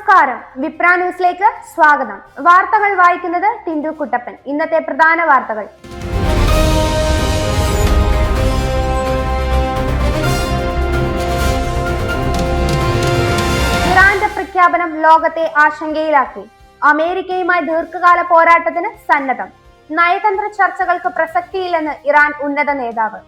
നമസ്കാരം, വിപ്ര ന്യൂസിലേക്ക് സ്വാഗതം. വാർത്തകൾ വായിക്കുന്നത് ടിൻഡു കുട്ടപ്പൻ. ഇന്നത്തെ പ്രധാന വാർത്തകൾ. ഇറാന്റെ പ്രഖ്യാപനം ലോകത്തെ ആശങ്കയിലാക്കി. അമേരിക്കയുമായി ദീർഘകാല പോരാട്ടത്തിന് സന്നദ്ധം. നയതന്ത്ര ചർച്ചകൾക്ക് പ്രസക്തിയില്ലെന്ന് ഇറാൻ ഉന്നത നേതാവ്.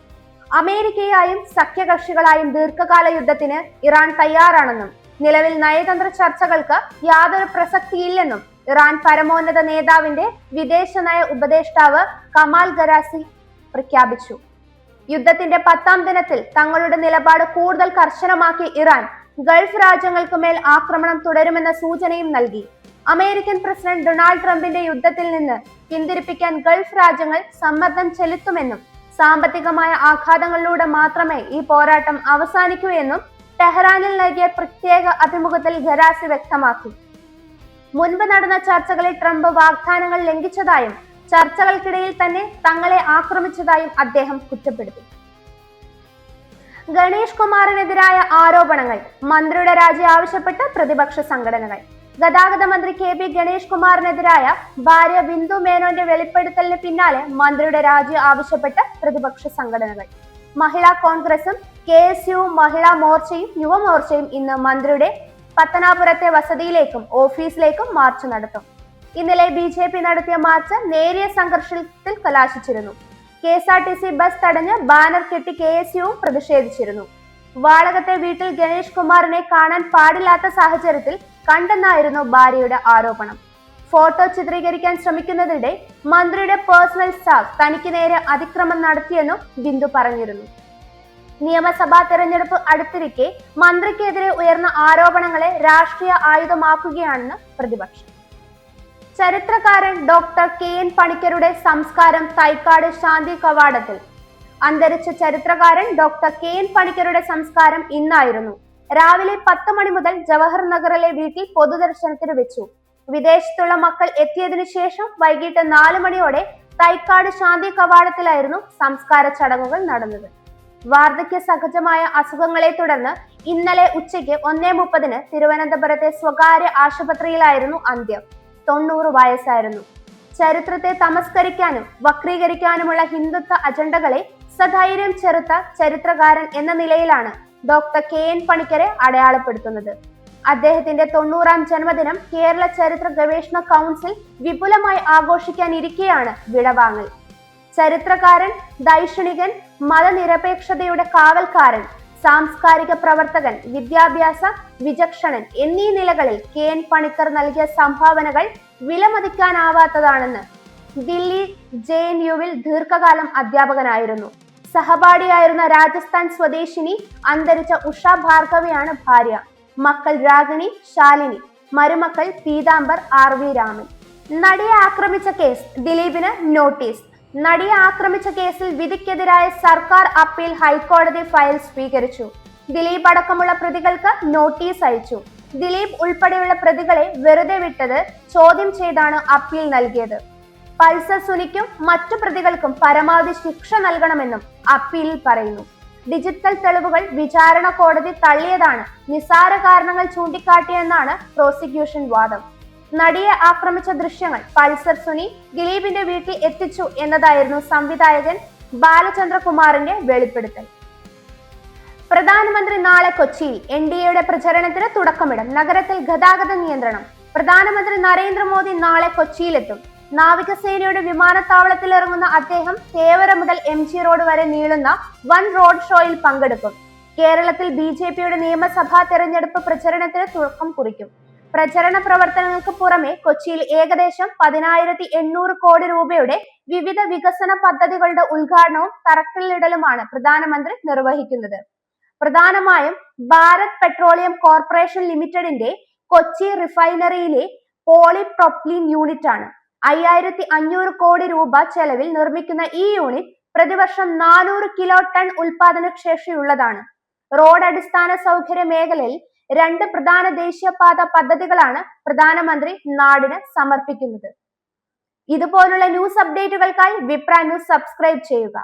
അമേരിക്കയായും സഖ്യകക്ഷികളായും ദീർഘകാല യുദ്ധത്തിന് ഇറാൻ തയ്യാറാണെന്നും നിലവിൽ നയതന്ത്ര ചർച്ചകൾക്ക് യാതൊരു പ്രസക്തിയില്ലെന്നും ഇറാൻ പരമോന്നത നേതാവിന്റെ വിദേശനയ ഉപദേഷ്ടാവ് കമാൽ ഖരാസി പ്രഖ്യാപിച്ചു. യുദ്ധത്തിന്റെ 10ാം ദിനത്തിൽ തങ്ങളുടെ നിലപാട് കൂടുതൽ കർശനമാക്കി ഇറാൻ ഗൾഫ് രാജ്യങ്ങൾക്ക് മേൽ ആക്രമണം തുടരുമെന്ന സൂചനയും നൽകി. അമേരിക്കൻ പ്രസിഡന്റ് ഡൊണാൾഡ് ട്രംപിന്റെ യുദ്ധത്തിൽ നിന്ന് പിന്തിരിപ്പിക്കാൻ ഗൾഫ് രാജ്യങ്ങൾ സമ്മർദ്ദം ചെലുത്തുമെന്നും സാമ്പത്തികമായ ആഘാതങ്ങളിലൂടെ മാത്രമേ ഈ പോരാട്ടം അവസാനിക്കൂ എന്നും ടെഹ്റാനിൽ നൽകിയ പ്രത്യേക അഭിമുഖത്തിൽ ഖരാസി വ്യക്തമാക്കി. മുൻപ് നടന്ന ചർച്ചകളിൽ ട്രംപ് വാഗ്ദാനങ്ങൾ ലംഘിച്ചതായും ചർച്ചകൾക്കിടയിൽ തന്നെ തങ്ങളെ ആക്രമിച്ചതായും അദ്ദേഹം കുറ്റപ്പെടുത്തി. ഗണേഷ് കുമാറിനെതിരായ ആരോപണങ്ങൾ, മന്ത്രിയുടെ രാജി ആവശ്യപ്പെട്ട് പ്രതിപക്ഷ സംഘടനകൾ. ഗതാഗത മന്ത്രി കെ.ബി. ഗണേഷ് കുമാറിനെതിരായ ഭാര്യ ബിന്ദു മേനോന്റെ വെളിപ്പെടുത്തലിന് പിന്നാലെ മന്ത്രിയുടെ രാജി ആവശ്യപ്പെട്ട് പ്രതിപക്ഷ സംഘടനകൾ. മഹിളാ കോൺഗ്രസും KSU മഹിളാ മോർച്ചയും യുവമോർച്ചയും ഇന്ന് മന്ത്രിയുടെ പത്തനാപുരത്തെ വസതിയിലേക്കും ഓഫീസിലേക്കും മാർച്ച് നടത്തും. ഇന്നലെ BJP നടത്തിയ മാർച്ച് നേരിയ സംഘർഷത്തിൽ കലാശിച്ചിരുന്നു. KSRTC ബസ് തടഞ്ഞ് ബാനർ കെട്ടി KSU പ്രതിഷേധിച്ചിരുന്നു. വാളകത്തെ വീട്ടിൽ ഗണേഷ് കുമാറിനെ കാണാൻ പാടില്ലാത്ത സാഹചര്യത്തിൽ കണ്ടെന്നായിരുന്നു ഭാര്യയുടെ ആരോപണം. ഫോട്ടോ ചിത്രീകരിക്കാൻ ശ്രമിക്കുന്നതിനിടെ മന്ത്രിയുടെ പേഴ്സണൽ സ്റ്റാഫ് തനിക്ക് നേരെ അതിക്രമം നടത്തിയെന്നും ബിന്ദു പറഞ്ഞിരുന്നു. നിയമസഭാ തെരഞ്ഞെടുപ്പ് അടുത്തിരിക്കെ മന്ത്രിക്കെതിരെ ഉയർന്ന ആരോപണങ്ങളെ രാഷ്ട്രീയ ആയുധമാക്കുകയാണെന്ന് പ്രതിപക്ഷം. ചരിത്രകാരൻ ഡോക്ടർ KN പണിക്കരുടെ സംസ്കാരം തൈക്കാട് ശാന്തി കവാടത്തിൽ. അന്തരിച്ച ചരിത്രകാരൻ ഡോക്ടർ KN പണിക്കരുടെ സംസ്കാരം ഇന്നായിരുന്നു. രാവിലെ 10 മണി മുതൽ ജവഹർ നഗറിലെ വീട്ടിൽ പൊതുദർശനത്തിന് വെച്ചു. വിദേശത്തുള്ള മക്കൾ എത്തിയതിനു ശേഷം വൈകിട്ട് 4 മണിയോടെ തൈക്കാട് ശാന്തി കവാടത്തിലായിരുന്നു സംസ്കാര ചടങ്ങുകൾ നടന്നത്. വാർദ്ധക്യ സഹജമായ അസുഖങ്ങളെ തുടർന്ന് ഇന്നലെ ഉച്ചയ്ക്ക് 1:30 തിരുവനന്തപുരത്തെ സ്വകാര്യ ആശുപത്രിയിലായിരുന്നു അന്ത്യം. 90 വയസ്സായിരുന്നു. ചരിത്രത്തെ തമസ്കരിക്കാനും വക്രീകരിക്കാനുമുള്ള ഹിന്ദുത്വ അജണ്ടകളെ സധൈര്യം ചെറുത്ത ചരിത്രകാരൻ എന്ന നിലയിലാണ് ഡോക്ടർ KN പണിക്കരെ അടയാളപ്പെടുത്തുന്നത്. അദ്ദേഹത്തിന്റെ 90ാം ജന്മദിനം കേരള ചരിത്ര ഗവേഷണ കൗൺസിൽ വിപുലമായി ആഘോഷിക്കാനിരിക്കെയാണ് വിടവാങ്ങൽ. ചരിത്രകാരൻ, ദൈക്ഷണികൻ, മതനിരപേക്ഷതയുടെ കാവൽക്കാരൻ, സാംസ്കാരിക പ്രവർത്തകൻ, വിദ്യാഭ്യാസ വിചക്ഷണൻ എന്നീ നിലകളിൽ KN പണിക്കർ നൽകിയ സംഭാവനകൾ വിലമതിക്കാനാവാത്തതാണെന്ന്. ദില്ലി JNUവിൽ ദീർഘകാലം അധ്യാപകനായിരുന്നു. സഹപാഠിയായിരുന്ന രാജസ്ഥാൻ സ്വദേശിനി അന്തരിച്ച ഉഷ ഭാർഗവിയാണ് ഭാര്യ. മക്കൾ രാഗിണി, ശാലിനി. മരുമക്കൾ പീതാംബർ, RV രാമൻ. നടിയെ ആക്രമിച്ച കേസ്, ദിലീപിന് നോട്ടീസ്. നടിയെ ആക്രമിച്ച കേസിൽ വിധിക്കെതിരായ സർക്കാർ അപ്പീൽ ഹൈക്കോടതി ഫയൽ സ്വീകരിച്ചു. ദിലീപ് അടക്കമുള്ള പ്രതികൾക്ക് നോട്ടീസ് അയച്ചു. ദിലീപ് ഉൾപ്പെടെയുള്ള പ്രതികളെ വെറുതെ വിട്ടത് ചോദ്യം ചെയ്താണ് അപ്പീൽ നൽകിയത്. പൾസർ സുനിക്കും മറ്റു പ്രതികൾക്കും പരമാവധി ശിക്ഷ നൽകണമെന്നും അപ്പീലിൽ പറയുന്നു. ഡിജിറ്റൽ തെളിവുകൾ വിചാരണ കോടതി തള്ളിയതാണ് നിസാര കാരണങ്ങൾ ചൂണ്ടിക്കാട്ടിയെന്നാണ് പ്രോസിക്യൂഷൻ വാദം. നടിയെ ആക്രമിച്ച ദൃശ്യങ്ങൾ പൾസർ സുനി ദിലീപിന്റെ വീട്ടിൽ എത്തിച്ചു എന്നതായിരുന്നു സംവിധായകൻ ബാലചന്ദ്രകുമാറിന്റെ വെളിപ്പെടുത്തൽ. പ്രധാനമന്ത്രി നാളെ കൊച്ചിയിൽ. NDAയുടെ പ്രചരണത്തിന് തുടക്കമിടും. നഗരത്തിൽ ഗതാഗത നിയന്ത്രണം. പ്രധാനമന്ത്രി നരേന്ദ്രമോദി നാളെ കൊച്ചിയിലെത്തും. നാവികസേനയുടെ വിമാനത്താവളത്തിൽ ഇറങ്ങുന്ന അദ്ദേഹം തേവര മുതൽ MG റോഡ് വരെ നീളുന്ന വൻ റോഡ് ഷോയിൽ പങ്കെടുക്കും. കേരളത്തിൽ BJPയുടെ നിയമസഭാ തെരഞ്ഞെടുപ്പ് പ്രചരണത്തിന് തുടക്കം കുറിക്കും. പ്രചരണ പ്രവർത്തനങ്ങൾക്ക് പുറമെ കൊച്ചിയിൽ ഏകദേശം 10,800 കോടി രൂപയുടെ വിവിധ വികസന പദ്ധതികളുടെ ഉദ്ഘാടനവും തറക്കല്ലിടലുമാണ് പ്രധാനമന്ത്രി നിർവഹിക്കുന്നത്. പ്രധാനമായും ഭാരത് പെട്രോളിയം കോർപ്പറേഷൻ ലിമിറ്റഡിന്റെ കൊച്ചി റിഫൈനറിയിലെ പോളിപ്രൊപ്പലീൻ യൂണിറ്റ് ആണ്. 5,500 കോടി രൂപ ചെലവിൽ നിർമ്മിക്കുന്ന ഈ യൂണിറ്റ് പ്രതിവർഷം 400 കിലോ ടൺ ഉൽപാദന ശേഷിയുള്ളതാണ്. റോഡ് അടിസ്ഥാന സൗകര്യ മേഖലയിൽ 2 പ്രധാന ദേശീയപാത പദ്ധതികളാണ് പ്രധാനമന്ത്രി നാടിന് സമർപ്പിക്കുന്നത്. ഇതുപോലുള്ള ന്യൂസ് അപ്ഡേറ്റുകൾക്കായി വിപ്ര ന്യൂസ് സബ്സ്ക്രൈബ് ചെയ്യുക.